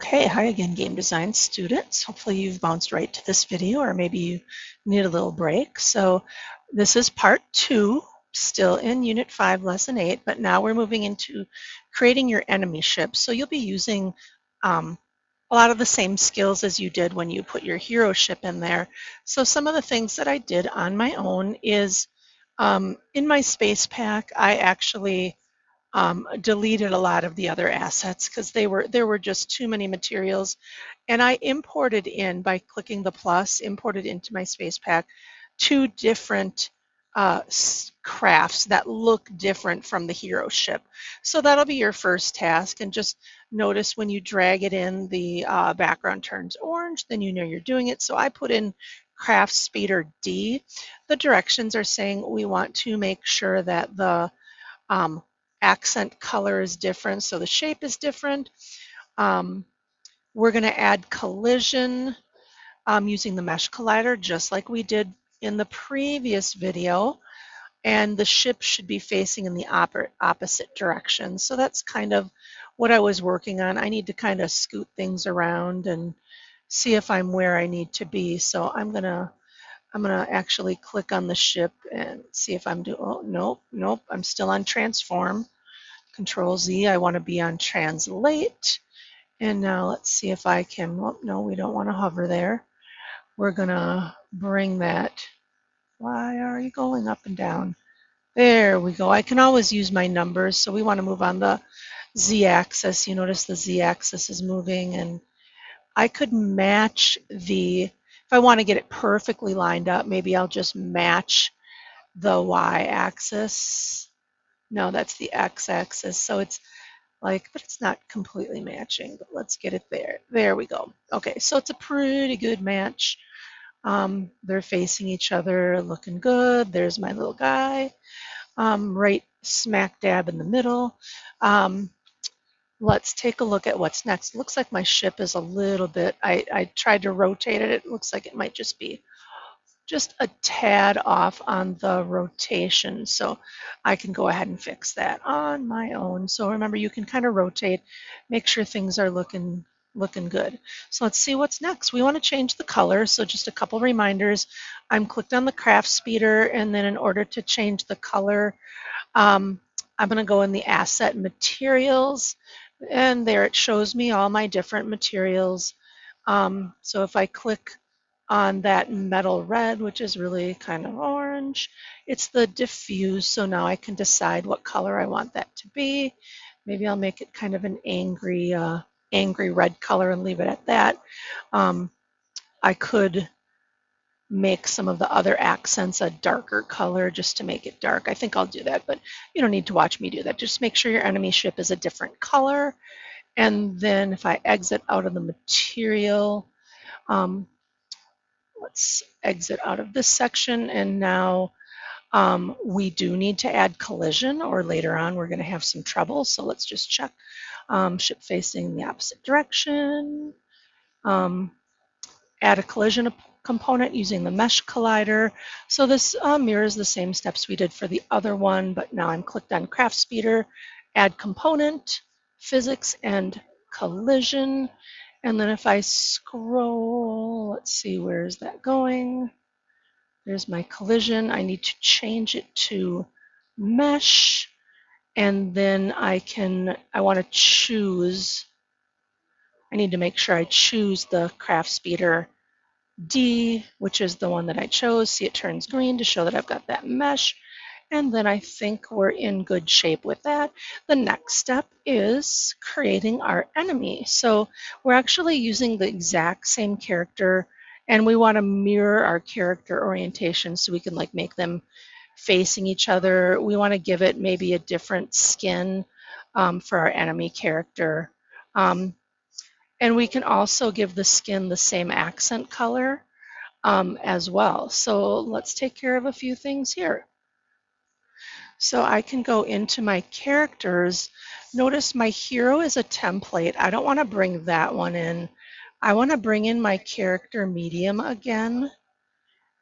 Okay, hi again, game design students. Hopefully you've bounced right to this video, or maybe you need a little break. So this is part 2, still in Unit 5, Lesson 8, but now we're moving into creating your enemy ship. So you'll be using a lot of the same skills as you did when you put your hero ship in there. So some of the things that I did on my own is in my space pack, I actually deleted a lot of the other assets because there were just too many materials, and I imported in by clicking the plus, imported into my space pack 2 different crafts that look different from the hero ship. So that'll be your first task, and just notice when you drag it in, the background turns orange, then you know you're doing it. So I put in craft speeder D. The directions are saying we want to make sure that the um, accent color is different, so the shape is different. We're going to add collision using the mesh collider, just like we did in the previous video, and the ship should be facing in the opposite direction. So that's kind of what I was working on. I need to kind of scoot things around and see if I'm where I need to be. So I'm gonna actually click on the ship and see if I'm doing. Oh, nope, I'm still on transform. Control Z, I want to be on translate. And now let's see if I can, well, no, we don't want to hover there. We're going to bring that. Why are you going up and down? There we go. I can always use my numbers. So we want to move on the Z axis. You notice the Z axis is moving, and I could match if I want to get it perfectly lined up, maybe I'll just match the Y axis. No, that's the X axis. So it's but it's not completely matching, but let's get it there. There we go. Okay, so it's a pretty good match. They're facing each other, looking good. There's my little guy, right smack dab in the middle. Let's take a look at what's next. Looks like my ship is a little bit, I tried to rotate it. It looks like it might just be just a tad off on the rotation. So I can go ahead and fix that on my own. So remember, you can kind of rotate, make sure things are looking good. So let's see what's next. We want to change the color. So just a couple reminders. I'm clicked on the craft speeder, and then in order to change the color, I'm going to go in the asset materials, and there it shows me all my different materials. So if I click on that metal red, which is really kind of orange, it's the diffuse, so now I can decide what color I want that to be. Maybe I'll make it kind of an angry red color and leave it at that. I could make some of the other accents a darker color just to make it dark. I think I'll do that, but you don't need to watch me do that. Just make sure your enemy ship is a different color. And then if I exit out of the material, let's exit out of this section, and now we do need to add collision, or later on we're going to have some trouble. So let's just check. Ship facing the opposite direction. Add a collision component using the mesh collider. So this mirrors the same steps we did for the other one, but now I'm clicked on craft speeder, add component, physics, and collision. And then if I scroll, let's see, where is that going? There's my collision. I need to change it to mesh. And then I want to choose, I need to make sure I choose the craft speeder D, which is the one that I chose. See, it turns green to show that I've got that mesh. And then I think we're in good shape with that. The next step is creating our enemy. So we're actually using the exact same character, and we want to mirror our character orientation so we can make them facing each other. We want to give it maybe a different skin for our enemy character. And we can also give the skin the same accent color as well. So let's take care of a few things here. So I can go into my characters. Notice my hero is a template. I don't want to bring that one in. I want to bring in my character medium again.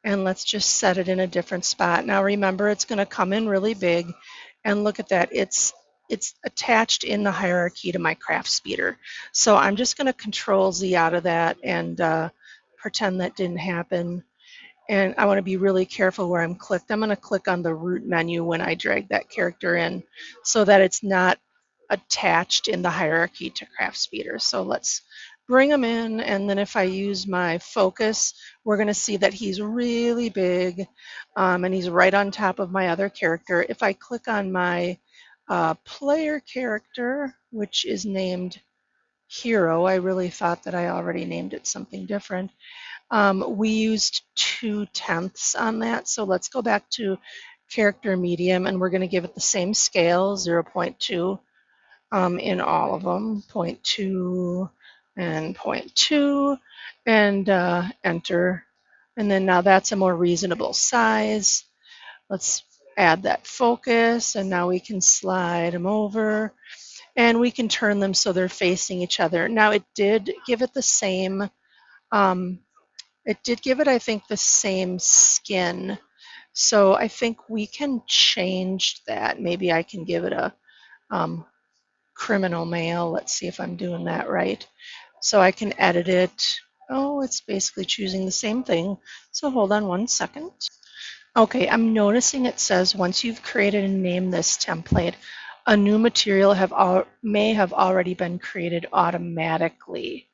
And let's just set it in a different spot. Now remember, it's going to come in really big. And look at that. It's it's attached in the hierarchy to my craft speeder. So I'm just going to Control Z out of that and pretend that didn't happen. And I want to be really careful where I'm clicked. I'm going to click on the root menu when I drag that character in so that it's not attached in the hierarchy to craft speeder. So let's bring him in, and then if I use my focus, we're going to see that he's really big, and he's right on top of my other character. If I click on my player character, which is named Hero, I really thought that I already named it something different. We used 2/10 on that, so let's go back to character medium, and we're going to give it the same scale, 0.2, in all of them, 0.2 and 0.2, and enter. And then now that's a more reasonable size. Let's add that focus, and now we can slide them over, and we can turn them so they're facing each other. Now it did give it the same, I think, the same skin. So I think we can change that. Maybe I can give it a criminal male. Let's see if I'm doing that right. So I can edit it. Oh, it's basically choosing the same thing. So hold on one second. Okay, I'm noticing it says once you've created and named this template, a new material may have already been created automatically.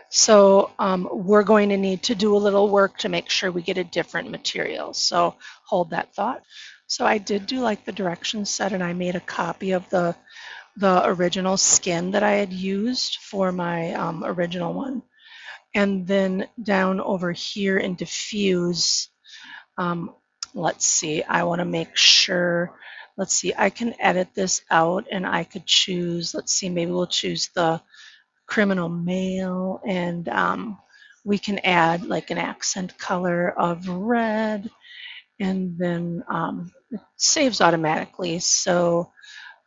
So we're going to need to do a little work to make sure we get a different material. So hold that thought. So I did do like the directions set, and I made a copy of the original skin that I had used for my original one. And then down over here in diffuse, let's see, I want to make sure, let's see, I can edit this out, and I could choose, let's see, maybe we'll choose the criminal male, and we can add like an accent color of red, and then it saves automatically. So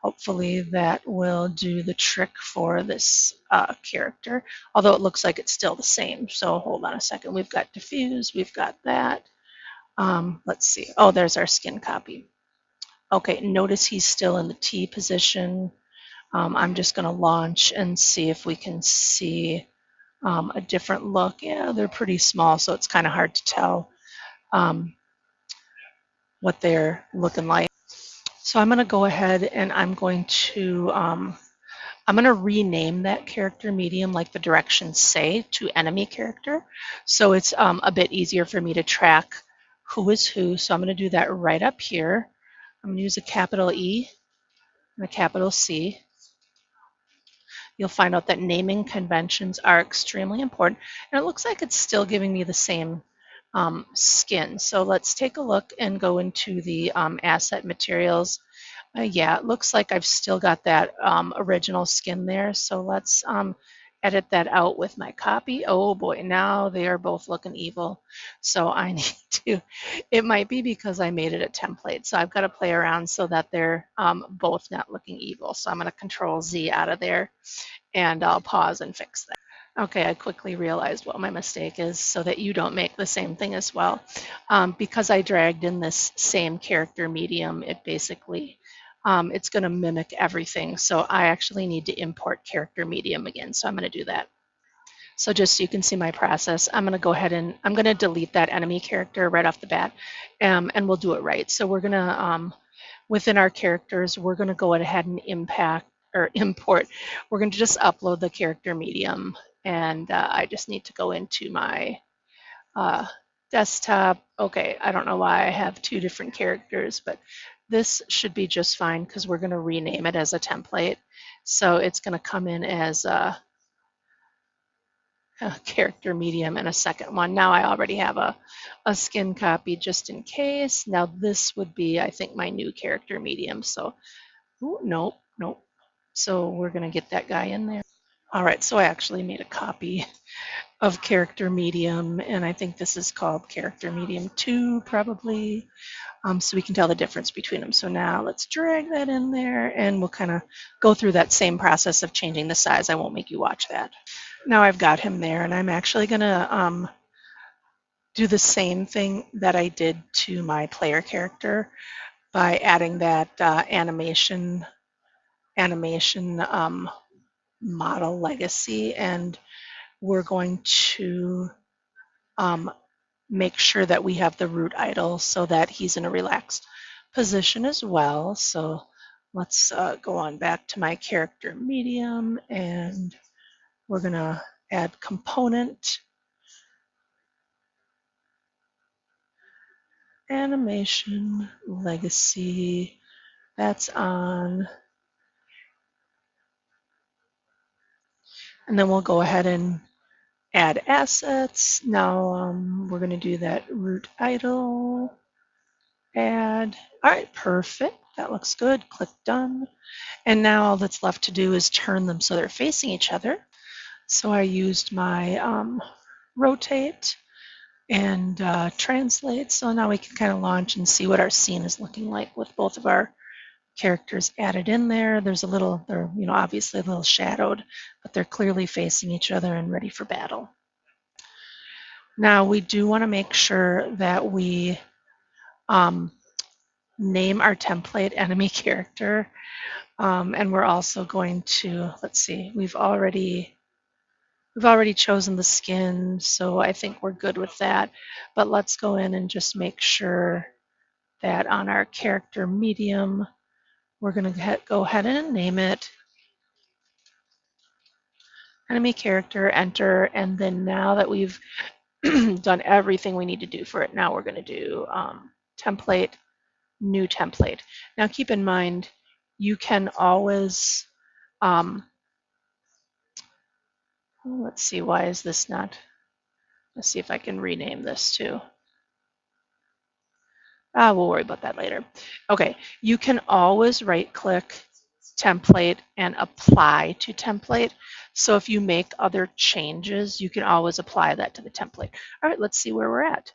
hopefully that will do the trick for this character, although it looks like it's still the same. So hold on a second. We've got diffuse, we've got that. Let's see. Oh, there's our skin copy. Okay, notice he's still in the T position. I'm just going to launch and see if we can see a different look. Yeah, they're pretty small, so it's kind of hard to tell what they're looking like. So I'm going to go ahead and I'm going to rename that character medium like the directions say to enemy character. So it's a bit easier for me to track who is who. So I'm going to do that right up here. I'm going to use a capital E and a capital C. You'll find out that naming conventions are extremely important. And it looks like it's still giving me the same skin. So let's take a look and go into the asset materials. Yeah, it looks like I've still got that original skin there. So let's edit that out with my copy. Oh boy, now they are both looking evil. So I need to, it might be because I made it a template. So I've got to play around so that they're both not looking evil. So I'm going to Control Z out of there, and I'll pause and fix that. Okay, I quickly realized what my mistake is so that you don't make the same thing as well. Because I dragged in this same character medium, it basically, it's going to mimic everything. So I actually need to import character medium again. So I'm going to do that. So just so you can see my process, I'm going to go ahead and I'm going to delete that enemy character right off the bat, and we'll do it right. So we're going to, within our characters, we're going to go ahead and import. We're going to just upload the character medium, and I just need to go into my desktop. Okay, I don't know why I have two different characters, but this should be just fine because we're going to rename it as a template. So it's going to come in as a character medium and a second one. Now I already have a skin copy just in case. Now this would be, I think, my new character medium. So, ooh, nope. So we're going to get that guy in there. All right, so I actually made a copy of character medium, and I think this is called character medium 2 probably, so we can tell the difference between them. So now let's drag that in there, and we'll kind of go through that same process of changing the size. I won't make you watch that. Now I've got him there, and I'm actually going to do the same thing that I did to my player character by adding that animation model legacy, and we're going to um, make sure that we have the root idle so that he's in a relaxed position as well. So let's go on back to my character medium, and we're going to add component animation legacy. That's on. And then we'll go ahead and add assets. Now we're going to do that root idle, add. All right, perfect. That looks good. Click done. And now all that's left to do is turn them so they're facing each other. So I used my rotate and translate. So now we can kind of launch and see what our scene is looking like with both of our characters added in there. There's a little, they're obviously a little shadowed, but they're clearly facing each other and ready for battle. Now we do want to make sure that we name our template enemy character, and we're also going to, let's see, we've already chosen the skin, so I think we're good with that. But let's go in and just make sure that on our character medium, we're going to go ahead and name it enemy character, enter, and then now that we've done everything we need to do for it, now we're going to do template, new template. Now keep in mind, you can always, let's see, why is this not, let's see if I can rename this too. We'll worry about that later. Okay, you can always right click template and apply to template. So if you make other changes, you can always apply that to the template. All right, let's see where we're at.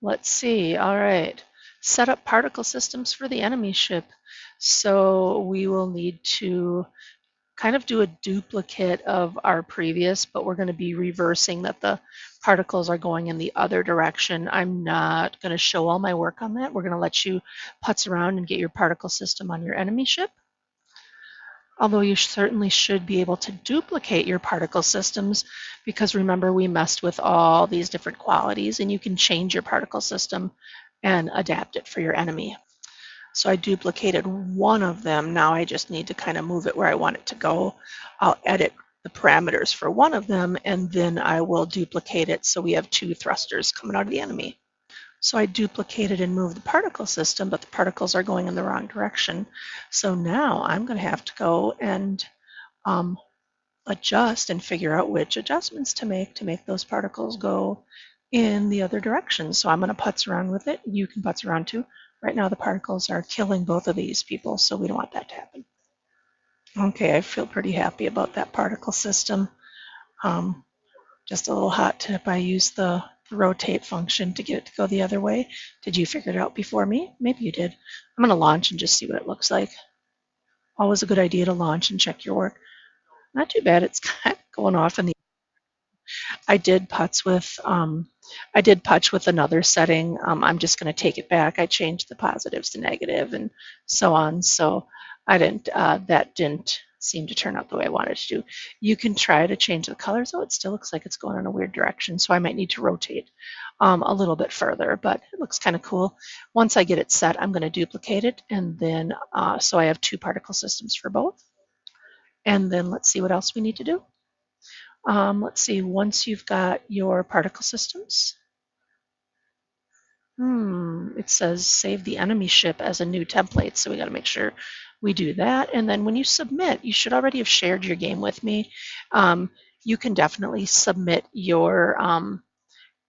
Let's see, all right. Set up particle systems for the enemy ship. So we will need to kind of do a duplicate of our previous, but we're going to be reversing that the particles are going in the other direction. I'm not going to show all my work on that. We're going to let you putz around and get your particle system on your enemy ship. Although you certainly should be able to duplicate your particle systems, because remember we messed with all these different qualities, and you can change your particle system and adapt it for your enemy. So I duplicated one of them. Now I just need to kind of move it where I want it to go. I'll edit the parameters for one of them, and then I will duplicate it so we have two thrusters coming out of the enemy. So I duplicated and moved the particle system, but the particles are going in the wrong direction. So now I'm going to have to go and adjust and figure out which adjustments to make those particles go in the other direction. So I'm going to putz around with it. You can putz around too. Right now the particles are killing both of these people, so we don't want that to happen. Okay, I feel pretty happy about that particle system. Just a little hot tip, I used the rotate function to get it to go the other way. Did you figure it out before me? Maybe you did. I'm going to launch and just see what it looks like. Always a good idea to launch and check your work. Not too bad, it's kind of going off in the I did putz with another setting. I'm just going to take it back. I changed the positives to negative and so on. So I didn't. That didn't seem to turn out the way I wanted to do. You can try to change the colors. Oh, it still looks like it's going in a weird direction. So I might need to rotate a little bit further, but it looks kind of cool. Once I get it set, I'm going to duplicate it, and then so I have two particle systems for both. And then let's see what else we need to do. Let's see, once you've got your particle systems, it says save the enemy ship as a new template, so we got to make sure we do that. And then when you submit, you should already have shared your game with me. You can definitely submit your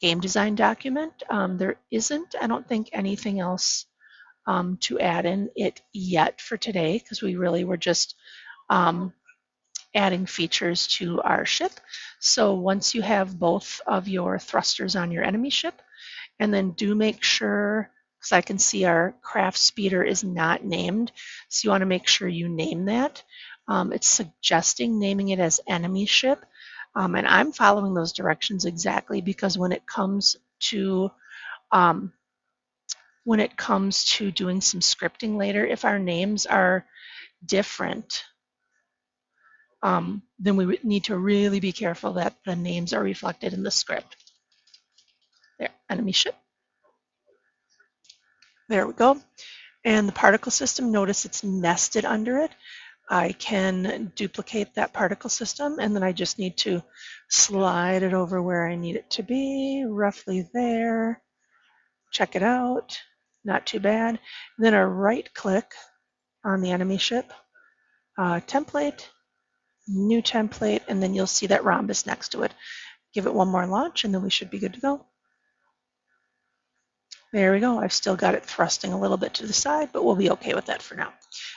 game design document. There isn't, I don't think, anything else to add in it yet for today, because we really were just adding features to our ship. So once you have both of your thrusters on your enemy ship, and then do make sure, because I can see our craft speeder is not named, so you want to make sure you name that. It's suggesting naming it as enemy ship. And I'm following those directions exactly because um, when it comes to doing some scripting later, if our names are different, then we need to really be careful that the names are reflected in the script. There, enemy ship. There we go. And the particle system, notice it's nested under it. I can duplicate that particle system, and then I just need to slide it over where I need it to be, roughly there. Check it out. Not too bad. And then I right click on the enemy ship, template, new template, and then you'll see that rhombus next to it. Give it one more launch, and then we should be good to go. There we go. I've still got it thrusting a little bit to the side, but we'll be okay with that for now.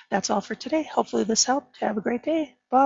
That's all for today. Hopefully this helped. Have a great day. Bye.